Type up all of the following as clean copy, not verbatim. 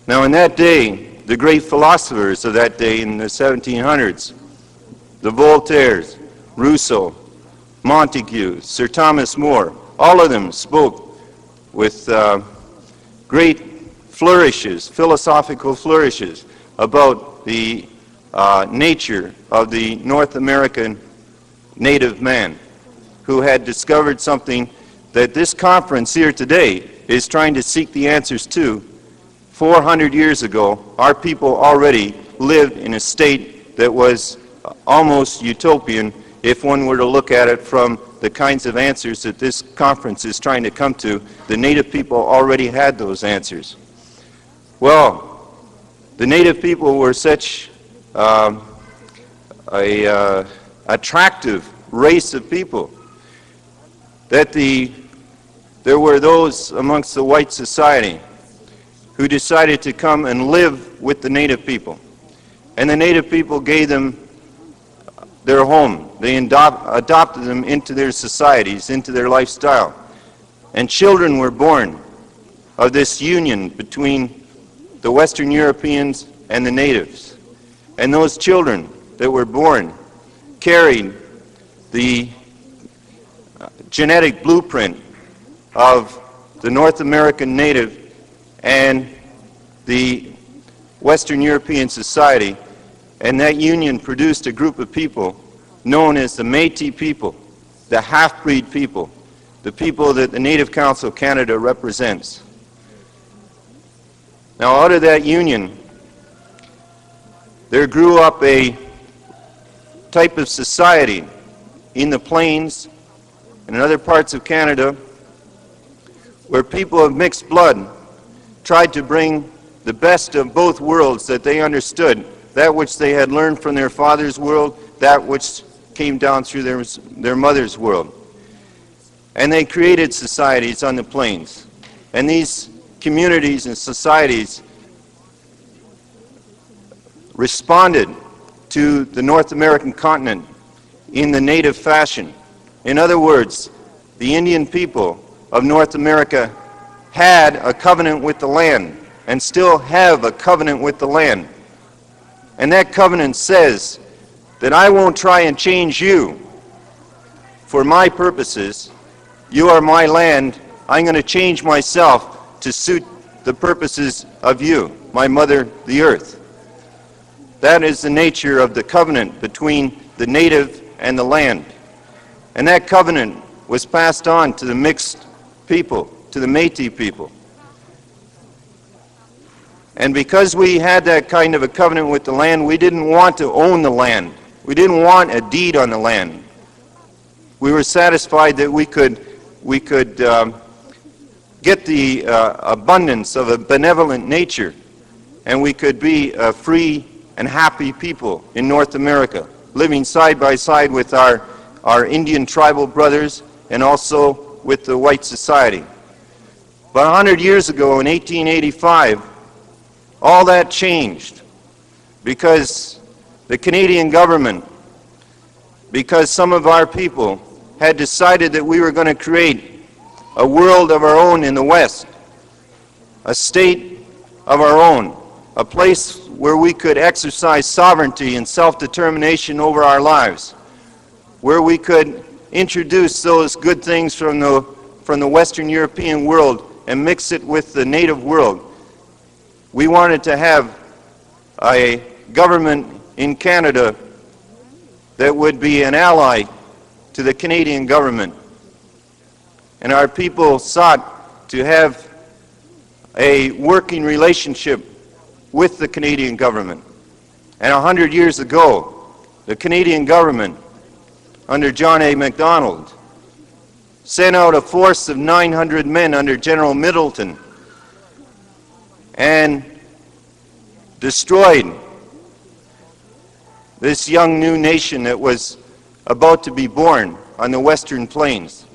Now in that day, the great philosophers of that day in the 1700s, the Voltaires, Rousseau, Montesquieu, Sir Thomas More, all of them spoke with great flourishes, philosophical flourishes, about the nature of the North American native man, who had discovered something that this conference here today is trying to seek the answers to. 400 years ago, our people already lived in a state that was almost utopian if one were to look at it from the kinds of answers that this conference is trying to come to. The native people already had those answers. Well, the native people were such a attractive race of people that there were those amongst the white society who decided to come and live with the native people. And the native people gave them their home. They adopted them into their societies, into their lifestyle. And children were born of this union between the Western Europeans and the natives. And those children that were born carried the genetic blueprint of the North American native and the Western European society, and that union produced a group of people known as the Métis people, the half-breed people, the people that the Native Council of Canada represents. Now, out of that union, there grew up a type of society in the plains and in other parts of Canada where people of mixed blood tried to bring the best of both worlds that they understood, that which they had learned from their father's world, that which came down through their mother's world. And they created societies on the plains. And these communities and societies responded to the North American continent in the native fashion. In other words, the Indian people of North America had a covenant with the land and still have a covenant with the land. And that covenant says that I won't try and change you for my purposes. You are my land. I'm going to change myself to suit the purposes of you, my mother, the earth. That is the nature of the covenant between the native and the land. And that covenant was passed on to the mixed people, to the Métis people. And because we had that kind of a covenant with the land, we didn't want to own the land. We didn't want a deed on the land. We were satisfied that we could get the abundance of a benevolent nature, and we could be a free and happy people in North America, living side by side with our Indian tribal brothers and also with the white society. But 100 years ago, in 1885, all that changed because the Canadian government, because some of our people had decided that we were going to create a world of our own in the West, a state of our own, a place where we could exercise sovereignty and self-determination over our lives, where we could introduce those good things from the Western European world and mix it with the native world. We wanted to have a government in Canada that would be an ally to the Canadian government. And our people sought to have a working relationship with the Canadian government. And 100 years ago, the Canadian government, under John A. Macdonald, sent out a force of 900 men under General Middleton and destroyed this young new nation that was about to be born on the Western Plains.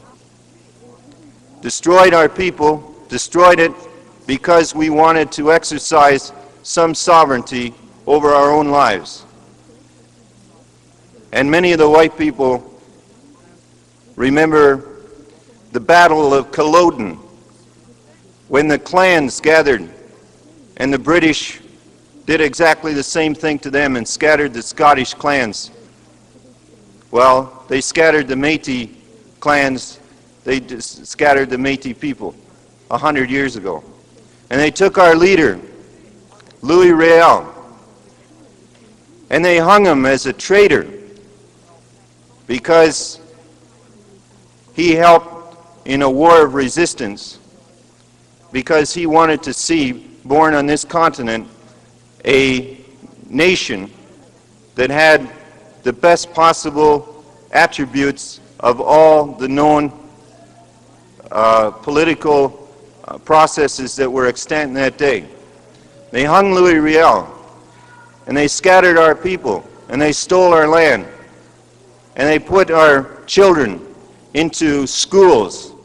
Destroyed our people, destroyed it because we wanted to exercise some sovereignty over our own lives. And many of the white people remember the Battle of Culloden, when the clans gathered And the British did exactly the same thing to them and scattered the Scottish clans. Well, they scattered the Métis clans, they scattered the Métis people 100 years ago. And they took our leader, Louis Riel, and they hung him as a traitor because he helped in a war of resistance, because he wanted to see born on this continent a nation that had the best possible attributes of all the known political processes that were extant in that day. They hung Louis Riel, and they scattered our people, and they stole our land, and they put our children into schools